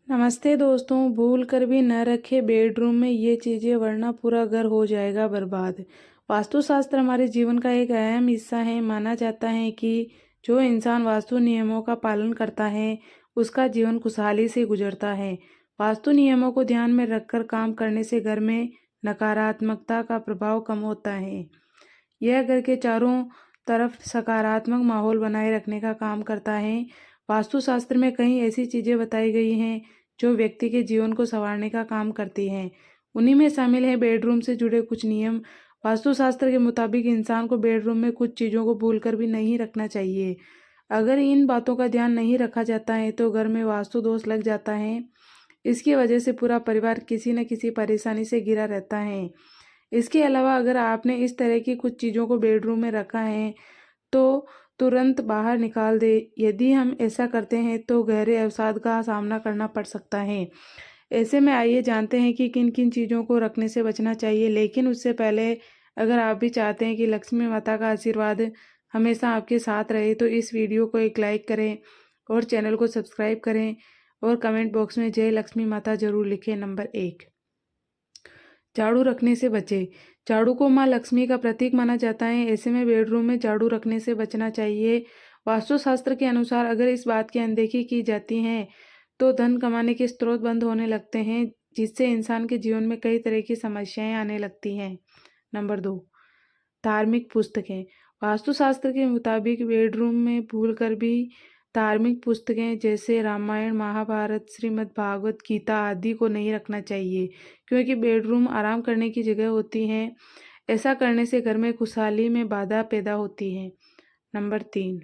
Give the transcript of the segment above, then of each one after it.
नमस्ते दोस्तों। भूल कर भी न रखे बेडरूम में ये चीज़ें वरना पूरा घर हो जाएगा बर्बाद। वास्तुशास्त्र हमारे जीवन का एक अहम हिस्सा है। माना जाता है कि जो इंसान वास्तु नियमों का पालन करता है उसका जीवन खुशहाली से गुजरता है। वास्तु नियमों को ध्यान में रखकर काम करने से घर में नकारात्मकता का प्रभाव कम होता है। यह घर के चारों तरफ सकारात्मक माहौल बनाए रखने का काम करता है। वास्तुशास्त्र में कई ऐसी चीज़ें बताई गई हैं जो व्यक्ति के जीवन को संवारने का काम करती हैं। उन्हीं में शामिल है बेडरूम से जुड़े कुछ नियम। वास्तुशास्त्र के मुताबिक इंसान को बेडरूम में कुछ चीज़ों को भूलकर भी नहीं रखना चाहिए। अगर इन बातों का ध्यान नहीं रखा जाता है तो घर में वास्तु दोष लग जाता है। इसकी वजह से पूरा परिवार किसी न किसी परेशानी से घिरा रहता है। इसके अलावा अगर आपने इस तरह की कुछ चीज़ों को बेडरूम में रखा है तो तुरंत बाहर निकाल दे। यदि हम ऐसा करते हैं तो गहरे अवसाद का सामना करना पड़ सकता है। ऐसे में आइए जानते हैं कि किन किन चीज़ों को रखने से बचना चाहिए। लेकिन उससे पहले अगर आप भी चाहते हैं कि लक्ष्मी माता का आशीर्वाद हमेशा आपके साथ रहे तो इस वीडियो को एक लाइक करें और चैनल को सब्सक्राइब करें और कमेंट बॉक्स में जय लक्ष्मी माता जरूर लिखें। नंबर 1, झाड़ू रखने से बचें। झाड़ू को माँ लक्ष्मी का प्रतीक माना जाता है। ऐसे में बेडरूम में झाड़ू रखने से बचना चाहिए। वास्तुशास्त्र के अनुसार अगर इस बात की अनदेखी की जाती है तो धन कमाने के स्रोत बंद होने लगते हैं, जिससे इंसान के जीवन में कई तरह की समस्याएं आने लगती हैं। नंबर 2, धार्मिक पुस्तकें। वास्तुशास्त्र के मुताबिक बेडरूम में भूलकर भी धार्मिक पुस्तकें जैसे रामायण, महाभारत, श्रीमद् भागवत गीता आदि को नहीं रखना चाहिए, क्योंकि बेडरूम आराम करने की जगह होती है। ऐसा करने से घर में खुशहाली में बाधा पैदा होती है। नंबर 3,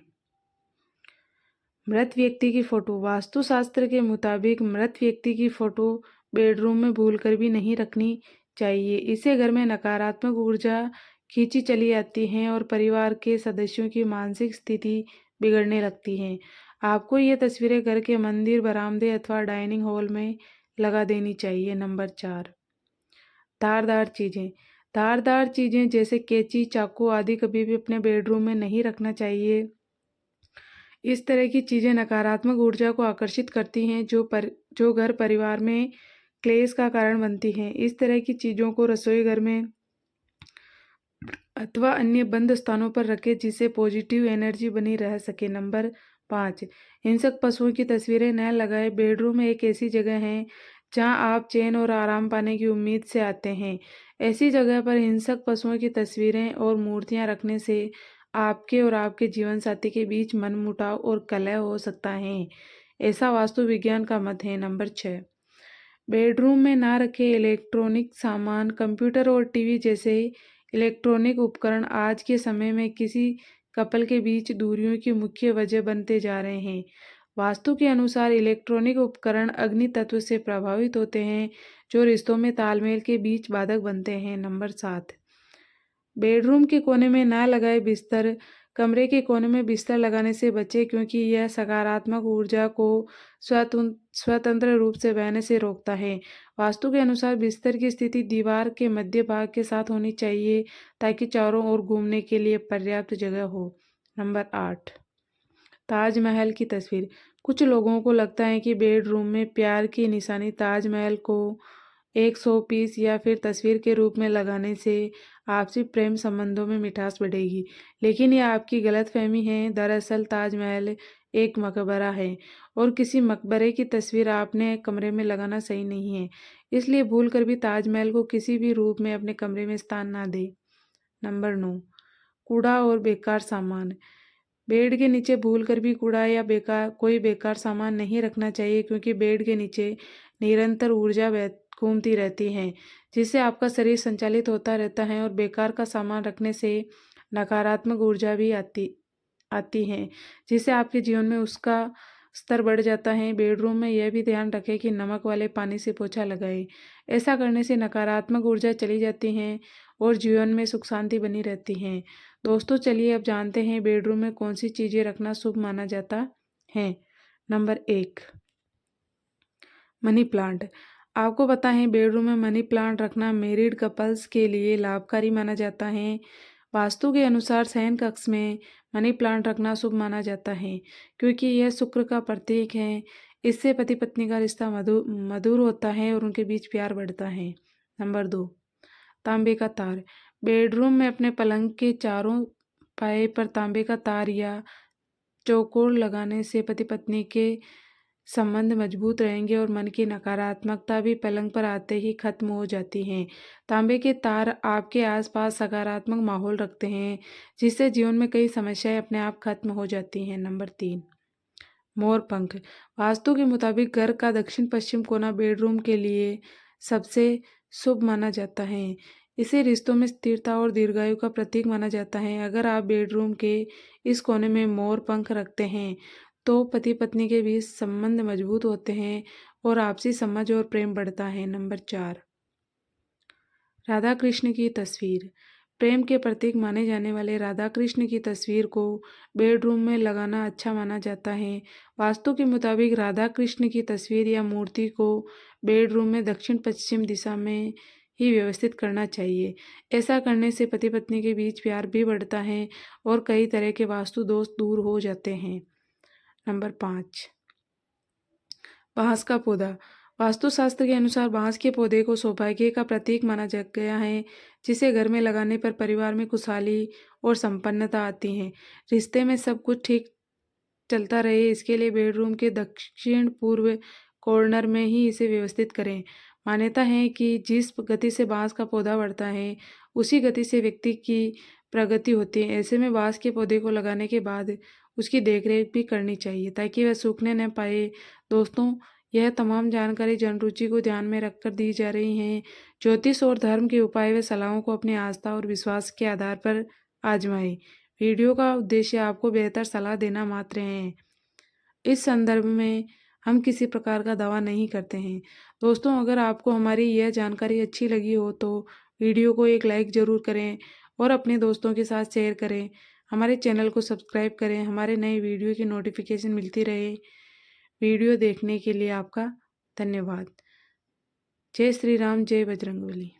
मृत व्यक्ति की फोटो। वास्तुशास्त्र के मुताबिक मृत व्यक्ति की फोटो बेडरूम में भूलकर भी नहीं रखनी चाहिए। इससे घर में नकारात्मक ऊर्जा खींची चली आती है और परिवार के सदस्यों की मानसिक स्थिति बिगड़ने लगती है। आपको ये तस्वीरें घर के मंदिर, बरामदे अथवा डाइनिंग हॉल में लगा देनी चाहिए। नंबर 4, धारदार चीज़ें। धारदार चीज़ें जैसे कैंची, चाकू आदि कभी भी अपने बेडरूम में नहीं रखना चाहिए। इस तरह की चीज़ें नकारात्मक ऊर्जा को आकर्षित करती हैं जो घर परिवार में क्लेश का कारण बनती हैं। इस तरह की चीज़ों को रसोई घर में अथवा अन्य बंद स्थानों पर रखें जिससे पॉजिटिव एनर्जी बनी रह सके। नंबर 5, हिंसक पशुओं की तस्वीरें न लगाएं। बेडरूम एक ऐसी जगह है जहां आप चैन और आराम पाने की उम्मीद से आते हैं। ऐसी जगह पर हिंसक पशुओं की तस्वीरें और मूर्तियां रखने से आपके और आपके जीवन साथी के बीच मनमुटाव और कलह हो सकता है। ऐसा वास्तु विज्ञान का मत है। नंबर 6, बेडरूम में ना रखे इलेक्ट्रॉनिक सामान। कंप्यूटर और टीवी जैसे इलेक्ट्रॉनिक उपकरण आज के समय में किसी कपल के बीच दूरियों की मुख्य वजह बनते जा रहे हैं। वास्तु के अनुसार इलेक्ट्रॉनिक उपकरण अग्नि तत्व से प्रभावित होते हैं जो रिश्तों में तालमेल के बीच बाधक बनते हैं। नंबर 7, बेडरूम के कोने में ना लगाए बिस्तर। कमरे के कोने में बिस्तर लगाने से बचें क्योंकि यह सकारात्मक ऊर्जा को स्वतंत्र रूप से बहने से रोकता है। वास्तु के अनुसार बिस्तर की स्थिति दीवार के मध्य भाग के साथ होनी चाहिए ताकि चारों ओर घूमने के लिए पर्याप्त जगह हो। नंबर 8, ताजमहल की तस्वीर। कुछ लोगों को लगता है कि बेडरूम में प्यार की निशानी ताजमहल को एक 100 पीस या फिर तस्वीर के रूप में लगाने से आपसी प्रेम संबंधों में मिठास बढ़ेगी, लेकिन यह आपकी गलतफहमी है। दरअसल ताजमहल एक मकबरा है और किसी मकबरे की तस्वीर आपने कमरे में लगाना सही नहीं है। इसलिए भूल कर भी ताजमहल को किसी भी रूप में अपने कमरे में स्थान ना दें। नंबर 9, कूड़ा और बेकार सामान। बेड के नीचे भूलकर भी कूड़ा या बेकार सामान नहीं रखना चाहिए क्योंकि बेड के नीचे निरंतर ऊर्जा घूमती रहती है जिससे आपका शरीर संचालित होता रहता है और बेकार का सामान रखने से नकारात्मक ऊर्जा भी आती है जिससे आपके जीवन में उसका स्तर बढ़ जाता है। बेडरूम में यह भी ध्यान रखें कि नमक वाले पानी से पोछा लगाएं। ऐसा करने से नकारात्मक ऊर्जा चली जाती है और जीवन में सुख शांति बनी रहती है। दोस्तों चलिए अब जानते हैं बेडरूम में कौन सी चीज़ें रखना शुभ माना जाता है। Number 1, money plant. आपको पता है बेडरूम में मनी प्लांट रखना मैरिड कपल्स के लिए लाभकारी माना जाता है। वास्तु के अनुसार शयन कक्ष में मनी प्लांट रखना शुभ माना जाता है क्योंकि यह शुक्र का प्रतीक है। इससे पति पत्नी का रिश्ता मधुर होता है और उनके बीच प्यार बढ़ता है। नंबर 2, तांबे का तार। बेडरूम में अपने पलंग के चारों पाए पर तांबे का तार या चौकोर लगाने से पति पत्नी के संबंध मजबूत रहेंगे और मन की नकारात्मकता भी पलंग पर आते ही खत्म हो जाती है। तांबे के तार आपके आसपास सकारात्मक माहौल रखते हैं, जिससे जीवन में कई समस्याएं अपने आप खत्म हो जाती हैं। नंबर 3, मोर पंख। वास्तु के मुताबिक घर का दक्षिण पश्चिम कोना बेडरूम के लिए सबसे शुभ माना जाता है। इसे रिश्तों में स्थिरता और दीर्घायु का प्रतीक माना जाता है। अगर आप बेडरूम के इस कोने में मोर पंख रखते हैं तो पति पत्नी के बीच संबंध मजबूत होते हैं और आपसी समझ और प्रेम बढ़ता है। नंबर 4, राधा कृष्ण की तस्वीर। प्रेम के प्रतीक माने जाने वाले राधा कृष्ण की तस्वीर को बेडरूम में लगाना अच्छा माना जाता है। वास्तु के मुताबिक राधा कृष्ण की तस्वीर या मूर्ति को बेडरूम में दक्षिण पश्चिम दिशा में ही व्यवस्थित करना चाहिए। ऐसा करने से पति पत्नी के बीच प्यार भी बढ़ता है और कई तरह के वास्तु दोष दूर हो जाते हैं। नंबर 5, बांस का पौधा। वास्तुशास्त्र के अनुसार बांस के पौधे को सौभाग्य का प्रतीक माना जा गया है, जिसे घर में लगाने पर परिवार में खुशहाली और संपन्नता आती है। रिश्ते में सब कुछ ठीक चलता रहे, इसके लिए बेडरूम के दक्षिण पूर्व कॉर्नर में ही इसे व्यवस्थित करें। मान्यता है कि जिस गति से बांस का पौधा बढ़ता है, उसी गति से व्यक्ति की प्रगति होती है। ऐसे में बांस के पौधे को लगाने के बाद उसकी देखरेख भी करनी चाहिए ताकि वह सूखने न पाए। दोस्तों, यह तमाम जानकारी जनरुचि को ध्यान में रखकर दी जा रही हैं। ज्योतिष और धर्म के उपाय व सलाहों को अपनी आस्था और विश्वास के आधार पर आजमाएं। वीडियो का उद्देश्य आपको बेहतर सलाह देना मात्र है। इस संदर्भ में हम किसी प्रकार का दावा नहीं करते हैं। दोस्तों, अगर आपको हमारी यह जानकारी अच्छी लगी हो तो वीडियो को एक लाइक ज़रूर करें और अपने दोस्तों के साथ शेयर करें। हमारे चैनल को सब्सक्राइब करें, हमारे नए वीडियो की नोटिफिकेशन मिलती रहे। वीडियो देखने के लिए आपका धन्यवाद। जय श्री राम, जय बजरंगबली।